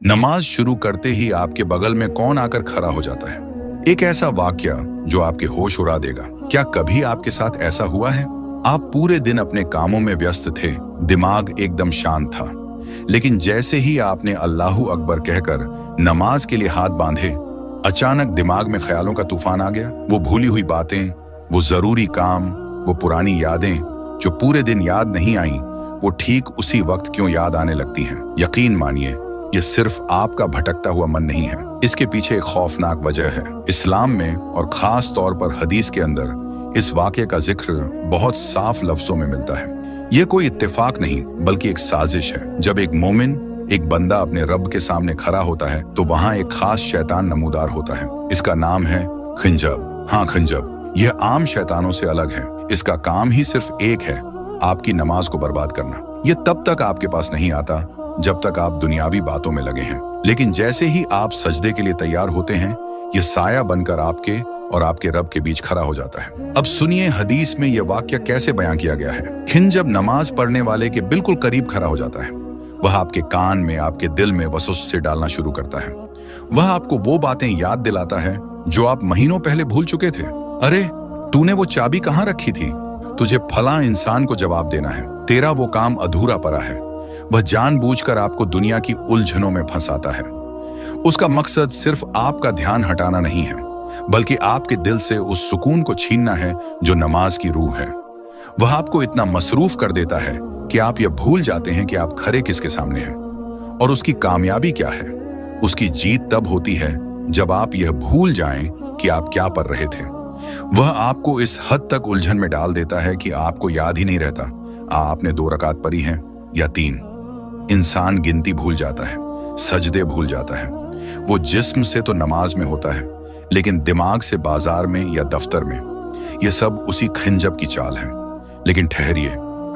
नमाज शुरू करते ही आपके बगल में कौन आकर खड़ा हो जाता है। एक ऐसा वाकया जो आपके होश उड़ा देगा। क्या कभी आपके साथ ऐसा हुआ है? आप पूरे दिन अपने कामों में व्यस्त थे, दिमाग एकदम शांत था, लेकिन जैसे ही आपने अल्लाहू अकबर कहकर नमाज के लिए हाथ बांधे, अचानक दिमाग में ख्यालों का तूफान आ गया। वो भूली हुई बातें, वो जरूरी काम, वो पुरानी यादें जो पूरे दिन याद नहीं आई, वो ठीक उसी वक्त क्यों याद आने लगती हैं। यकीन मानिए, ये सिर्फ आपका भटकता हुआ मन नहीं है, इसके पीछे एक खौफनाक वजह है। इस्लाम में और खास तौर पर हदीस के अंदर इस वाक़े का जिक्र बहुत साफ लफ्जों में मिलता है। ये कोई इत्तेफाक नहीं बल्कि एक साजिश है। जब एक मोमिन, एक बंदा अपने रब के सामने खड़ा होता है तो वहां एक खास शैतान नमूदार होता है। इसका नाम है खिंजब। हाँ, खिंजब। यह आम शैतानों से अलग है। इसका काम ही सिर्फ एक है, आपकी नमाज को बर्बाद करना। ये तब तक आपके पास नहीं आता जब तक आप दुनियावी बातों में लगे हैं, लेकिन जैसे ही आप सजदे के लिए तैयार होते हैं, ये साया बनकर आपके और आपके रब के बीच खड़ा हो जाता है। अब सुनिए हदीस में यह वाक्य कैसे बयां किया गया है। खिंजब नमाज पढ़ने वाले के बिल्कुल करीब खड़ा हो जाता है। वह आपके कान में, आपके दिल में वसवसे डालना शुरू करता है। वह आपको वो बातें याद दिलाता है जो आप महीनों पहले भूल चुके थे। अरे, तूने वो चाबी कहाँ रखी थी? तुझे फला इंसान को जवाब देना है, तेरा वो काम अधूरा पड़ा है। वह जानबूझकर आपको दुनिया की उलझनों में फंसाता है। उसका मकसद सिर्फ आपका ध्यान हटाना नहीं है, बल्कि आपके दिल से उस सुकून को छीनना है जो नमाज की रूह है। वह आपको इतना मसरूफ कर देता है कि आप यह भूल जाते हैं कि आप खड़े किसके सामने हैं। और उसकी कामयाबी क्या है? उसकी जीत तब होती है जब आप यह भूल जाएं कि आप क्या पढ़ रहे थे। वह आपको इस हद तक उलझन में डाल देता है कि आपको याद ही नहीं रहता आपने 2 रकात पढ़ी हैं या 3। इंसान गिनती भूल जाता है, सजदे भूल जाता है। वो जिस्म से तो नमाज में होता है, लेकिन दिमाग से बाजार में या दफ्तर में। ये सब उसी खिंजब की चाल है। लेकिन ठहरिए,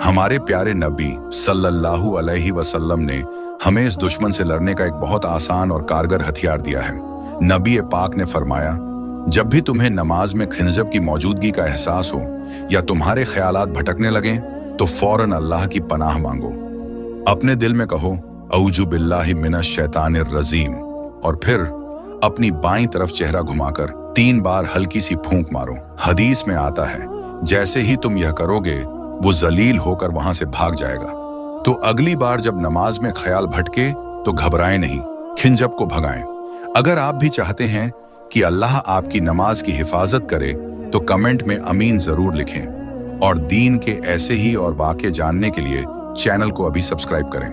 हमारे प्यारे नबी सल्लल्लाहु अलैहि वसल्लम ने हमें इस दुश्मन से लड़ने का एक बहुत आसान और कारगर हथियार दिया है। नबी पाक ने फरमाया, जब भी तुम्हें नमाज में खिंजब की मौजूदगी का एहसास हो या तुम्हारे ख्यालात भटकने लगें, तो फौरन अल्लाह की पनाह मांगो। अपने दिल में कहो, औजु बिल्लाहि मिनश शैतानिर रजीम, और फिर अपनी बाईं तरफ चेहरा घुमाकर 3 बार हल्की सी फूंक मारो। हदीस में आता है, जैसे ही तुम यह करोगे, वो जलील होकर वहां से भाग जाएगा। तो अगली बार जब नमाज में ख्याल भटके तो घबराएं नहीं, खिंजब को भगाएं। अगर आप भी चाहते हैं कि अल्लाह आपकी नमाज की हिफाजत करे, तो कमेंट में अमीन जरूर लिखें। और दीन के ऐसे ही और वाक़े जानने के लिए चैनल को अभी सब्सक्राइब करें।